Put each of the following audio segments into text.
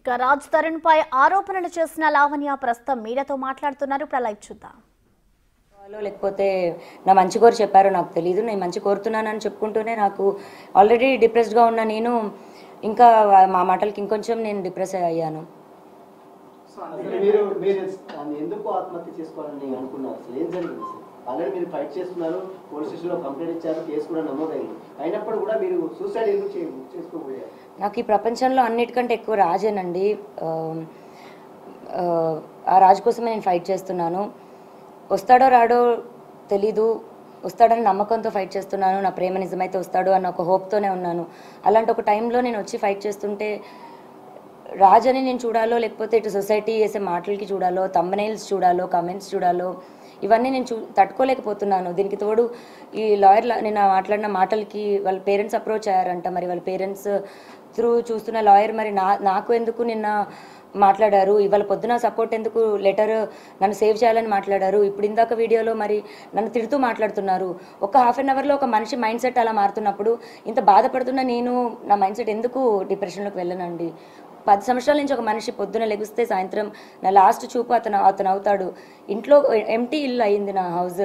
ఇక రాజ్ తరుణ్ పై ఆరోపణలు చేసిన లావణ్య ప్రస్తుతం మీడియాతో మాట్లాడుతున్నారు. లైవ్ చూద్దాం. లేకపోతే నా మంచి కోరు చెప్పారో నాకు తెలియదు. నేను మంచి కోరుతున్నానని చెప్పుకుంటూనే నాకు ఆల్రెడీ డిప్రెస్డ్గా ఉన్న నేను ఇంకా మా మాటలకి ఇంకొంచెం నేను డిప్రెస్ అయ్యాను. ఎందుకు ఆత్మహత్య చేసుకోవాలని అనుకున్నారు? అసలు ఏం జరిగింది? ఆల్రెడీ మీరు ఫైట్ చేస్తున్నారు, పోలీస్ స్టేషన్లో కంప్లైంట్ ఇచ్చారు, కేసు కూడా నమోదైంది. అయినప్పుడు కూడా మీరు సూసైడ్ ఎందుకు చేసుకోబోయారు? నాకు ఈ ప్రపంచంలో అన్నిటికంటే ఎక్కువ రాజేనండి. ఆ రాజు కోసమే నేను ఫైట్ చేస్తున్నాను. వస్తాడో రాడో తెలీదు, వస్తాడని నమ్మకంతో ఫైట్ చేస్తున్నాను. నా ప్రేమ నిజమైతే వస్తాడు అన్న ఒక హోప్తోనే ఉన్నాను. అలాంటి ఒక టైంలో నేను వచ్చి ఫైట్ చేస్తుంటే రాజని నేను చూడాలో, లేకపోతే ఇటు సొసైటీ చేసే మాటలకి చూడాలో, థంబ్నెయిల్స్ చూడాలో, కమెంట్స్ చూడాలో, ఇవన్నీ నేను తట్టుకోలేకపోతున్నాను. దీనికి తోడు ఈ లాయర్ నేను మాట్లాడిన మాటలకి వాళ్ళ పేరెంట్స్ అప్రోచ్ అయ్యారంట. మరి వాళ్ళ పేరెంట్స్ త్రూ చూస్తున్న లాయర్ మరి నాకు ఎందుకు నిన్న మాట్లాడారు, ఇవాళ పొద్దున సపోర్ట్ ఎందుకు లెటర్ నన్ను సేవ్ చేయాలని మాట్లాడారు, ఇప్పుడు ఇందాక వీడియోలో మరి నన్ను తిడుతూ మాట్లాడుతున్నారు. ఒక హాఫ్ అన్ అవర్లో ఒక మనిషి మైండ్ సెట్ అలా మారుతున్నప్పుడు ఇంత బాధపడుతున్న నేను నా మైండ్ సెట్ ఎందుకు డిప్రెషన్లోకి వెళ్ళనండి? 10 సంవత్సరాల నుంచి ఒక మనిషి పొద్దున లెగిస్తే సాయంత్రం నా లాస్ట్ చూపు అతను అవుతాడు. ఇంట్లో ఎంటీ ఇల్లు అయింది నా హౌస్.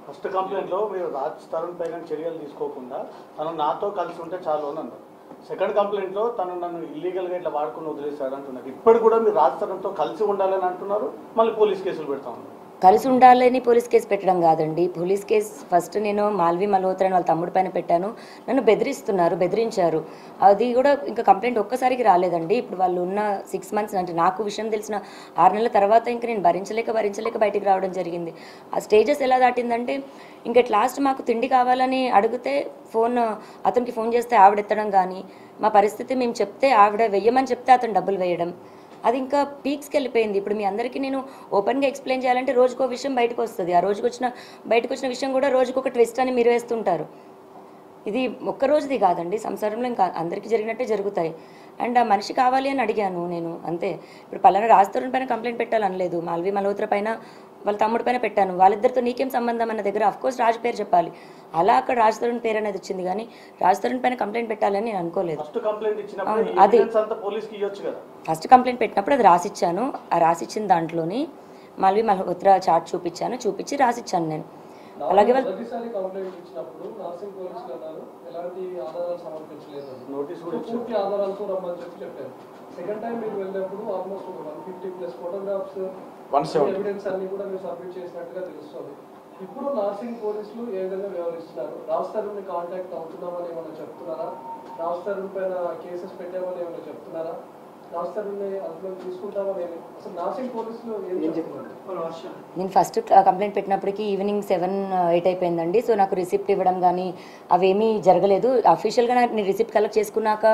ఫస్ట్ కంప్లైంట్లో మీరు రాజ్ తరుణ్ పైన చర్యలు తీసుకోకుండా తను నాతో కలిసి ఉంటే చాలు అని అన్నారు. సెకండ్ కంప్లైంట్లో తను నన్ను ఇల్లీగల్గా ఇట్లా వాడుకుని వదిలేశాడు అంటున్నారు. ఇప్పుడు కూడా మీరు రాజ్ తరుణ్తో కలిసి ఉండాలని అంటున్నారు, మళ్ళీ పోలీస్ కేసులు పెడతా ఉన్నారు. కలిసి ఉండాలని పోలీస్ కేసు పెట్టడం కాదండి. పోలీస్ కేసు ఫస్ట్ నేను మాల్వి మల్హోత్రా వాళ్ళ తమ్ముడి పైన పెట్టాను. నన్ను బెదిరించారు. అది కూడా ఇంకా కంప్లైంట్ ఒక్కసారికి రాలేదండి. ఇప్పుడు వాళ్ళు ఉన్న 6 మంత్స్ అంటే నాకు విషయం తెలిసిన 6 నెలల తర్వాత ఇంకా నేను భరించలేక బయటికి రావడం జరిగింది. ఆ స్టేజెస్ ఎలా దాటిందంటే ఇంకా లాస్ట్ మాకు తిండి కావాలని అడిగితే అతనికి ఫోన్ చేస్తే ఆవిడ ఎత్తడం కానీ, మా పరిస్థితి మేము చెప్తే ఆవిడ వెయ్యమని చెప్తే అతను డబ్బులు వేయడం, అది ఇంకా పీక్స్కి వెళ్ళిపోయింది. ఇప్పుడు మీ అందరికీ నేను ఓపెన్గా ఎక్స్ప్లెయిన్ చేయాలంటే రోజుకో విషయం బయటకు వస్తుంది. ఆ బయటకు వచ్చిన విషయం కూడా రోజుకు ఒక ట్విస్ట్ అని మీరు వేస్తుంటారు. ఇది ఒక్క రోజుది కాదండి, సంసారంలో ఇంకా అందరికీ జరిగినట్టే జరుగుతాయి. అండ్ ఆ మనిషి కావాలి అని అడిగాను నేను, అంతే. ఇప్పుడు పలానా రాజ్ తరుణ్ పైన కంప్లైంట్ పెట్టాలనలేదు, మాల్వి మల్హోత్రా పైన వాళ్ళ తమ్ముడి పైన పెట్టాను. వాళ్ళిద్దరితో నీకేం సంబంధం అన్న దగ్గర అఫ్కోర్స్ రాజ్ పేరు చెప్పాలి. అలా అక్కడ రాజ్ తరుణ్ పేరు అనేది వచ్చింది, కానీ రాజ్ తరుణ్ పైన కంప్లైంట్ పెట్టాలని నేను అనుకోలేదు. అది ఫస్ట్ కంప్లైంట్ పెట్టినప్పుడు అది రాసిచ్చాను. ఆ రాసిచ్చిన దాంట్లోని మాల్వి మల్హోత్రా చార్ట్ చూపించి రాసిచ్చాను నేను. అలాగే సెకండ్ టైం మీరు వెళ్ళినప్పుడు ఆల్మోస్ట్ 150+ ఫోటోగ్రాఫ్స్ ఎవిడెన్స్ అన్ని కూడా మీరు సబ్మిట్ చేసినట్టుగా తెలుస్తుంది. ఇప్పుడు నార్సింగ్ పోలీసులు ఏ విధంగా వ్యవహరిస్తున్నారు? రాజ్ తరుణ్ కాంటాక్ట్ అవుతున్నామని ఏమైనా చెప్తున్నారా? రాజ్ తరుణ్ పైన కేసెస్ పెట్టామని ఏమైనా చెప్తున్నారా? రాజ్ తరుణ్ అదుపులోకి తీసుకుంటామని అసలు నార్సింగ్ పోలీసులు ఏం చెప్తున్నారు? నేను ఫస్ట్ కంప్లైంట్ పెట్టినప్పటికీ ఈవినింగ్ 7-8 అయిపోయిందండి. సో నాకు రిసిప్ట్ ఇవ్వడం కానీ అవేమీ జరగలేదు. అఫీషియల్గా నేను రిసిప్ట్ కలెక్ట్ చేసుకున్నాక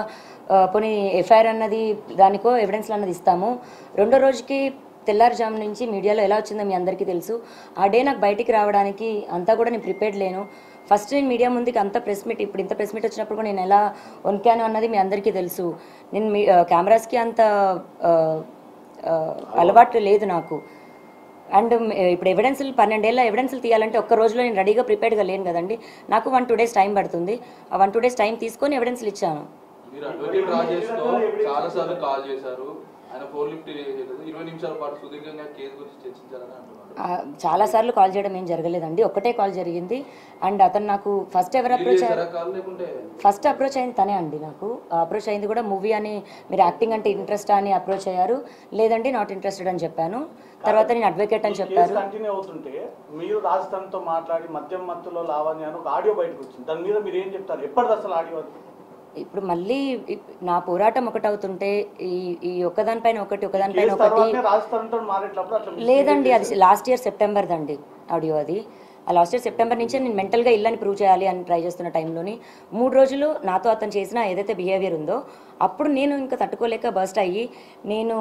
పోనీ ఎఫ్ఐఆర్ అన్నది దానికో ఎవిడెన్స్లు అన్నది ఇస్తాము. రెండో రోజుకి తెల్లారుజాము నుంచి మీడియాలో ఎలా వచ్చిందో మీ అందరికీ తెలుసు. ఆ డే నాకు బయటికి రావడానికి అంతా కూడా నేను ప్రిపేర్డ్ లేను. ఫస్ట్ నేను మీడియా ముందుకి అంత ప్రెస్ మీట్, ఇప్పుడు ఇంత ప్రెస్ మీట్ వచ్చినప్పుడు కూడా నేను ఎలా వణికాను అన్నది మీ అందరికీ తెలుసు. నేను కెమెరాస్కి అంత అలవాటు లేదు నాకు. అండ్ ఇప్పుడు ఎవిడెన్స్లు 12 ఏళ్ళ ఎవిడెన్స్లు తీయాలంటే ఒక్క రోజులో నేను రెడీగా ప్రిపేర్డ్గా లేను కదండి. నాకు 1-2 డేస్ టైం పడుతుంది. ఆ 1-2 డేస్ టైం తీసుకొని ఎవిడెన్స్లు ఇచ్చాను. మీరు అడ్వకేట్ రాజేష్తో చాలాసార్లు కాల్ చేశారు. ఆయన ఫోన్ లిఫ్ట్ చేయలేదు. 20 నిమిషాల పాటు సుదీర్ఘంగా కేసు గురించి చర్చించాలని అంటున్నారు. చాలాసార్లు కాల్ చేయడం ఏం జరగలేదండి, ఒక్కటే కాల్ జరిగింది. అండ్ అతను నాకు ఫస్ట్ ఎవరు అప్రోచ్ అయింది తనే అండి. నాకు అప్రోచ్ అయింది కూడా మూవీ అని, మీరు యాక్టింగ్ అంటే ఇంట్రెస్ట్ అని అప్రోచ్ అయ్యారు. లేదండి నాట్ ఇంట్రెస్టెడ్ అని చెప్పాను. తర్వాత నేను అడ్వకేట్ అని చెప్పారు. కంటిన్యూ అవుతుంటే మీరు రాజ్ తరుణ్తో మాట్లాడి మద్యం మత్తులో లావణ్య అని ఒక ఆడియో బయటకు వచ్చింది. దాని మీద మీరు ఏం చెప్తారు? ఎప్పటిది అసలు ఆడియో? ఇప్పుడు మళ్ళీ నా పోరాటం ఒకటవుతుంటే ఈ ఒకదానిపైన ఒకటి లేదండి. అది లాస్ట్ ఇయర్ సెప్టెంబర్ దండి ఆడియో. అది ఆ లాస్ట్ ఇయర్ సెప్టెంబర్ నుంచే నేను మెంటల్గా ఇల్లని ప్రూవ్ చేయాలి అని ట్రై చేస్తున్న టైంలోని 3 రోజులు నాతో అతను చేసిన ఏదైతే బిహేవియర్ ఉందో అప్పుడు నేను ఇంకా తట్టుకోలేక బర్స్ట్ అయ్యి నేను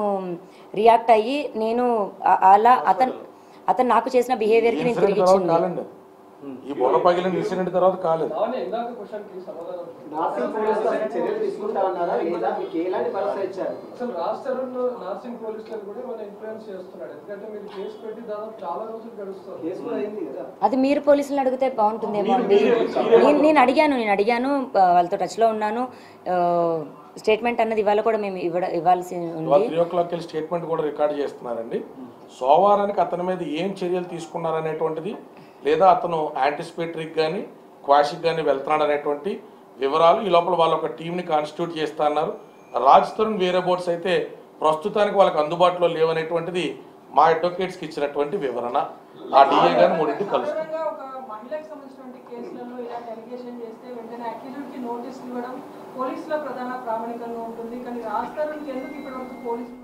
రియాక్ట్ అయ్యి నేను అలా అతను నాకు చేసిన బిహేవియర్కి నేను తిరిగి ఇచ్చింది. ఈ బోల పగిలిన ఇన్సిడెంట్ తర్వాత కాలేదు. అది మీరు పోలీసులు అడిగితే బాగుంటుందేమో అండి. నేను అడిగాను వాళ్ళతో టచ్లో ఉన్నాను. స్టేట్మెంట్ అన్నది ఇవాళ కూడా మేము ఇవ్వాల్సి ఉంది. 3 o'clock స్టేట్మెంట్ కూడా రికార్డ్ చేస్తున్నారండి. సోమవారానికి అతని మీద ఏం చర్యలు తీసుకున్నారనేటువంటిది, లేదా అతను యాంటిసిపేటరీకి కానీ క్వాషిక్ కానీ వెళ్తున్నాడు అనేటువంటి వివరాలు ఈ లోపల వాళ్ళు ఒక టీంని కాన్స్టిట్యూట్ చేస్తా అన్నారు. రాజ్ తరుణ్ వేరే బోర్డ్స్ అయితే ప్రస్తుతానికి వాళ్ళకి అందుబాటులో లేవనేటువంటిది మా అడ్వకేట్స్కి ఇచ్చినటువంటి వివరణ. ఆ డిఏ గారు 3 కలుస్తారు. ఒక మహిళకు సంబంధించినటువంటి కేసులలో ఇలాంటి అలిగేషన్ చేస్తే వెంటనే అక్యూజ్డ్కి నోటీసులు ఇవ్వడం పోలీసుల ప్రధాన ప్రామాణికంగా ఉంటుంది. కానీ రాజ్ తరుణ్కి ఎందుకు ఇప్పటివరకు పోలీసులు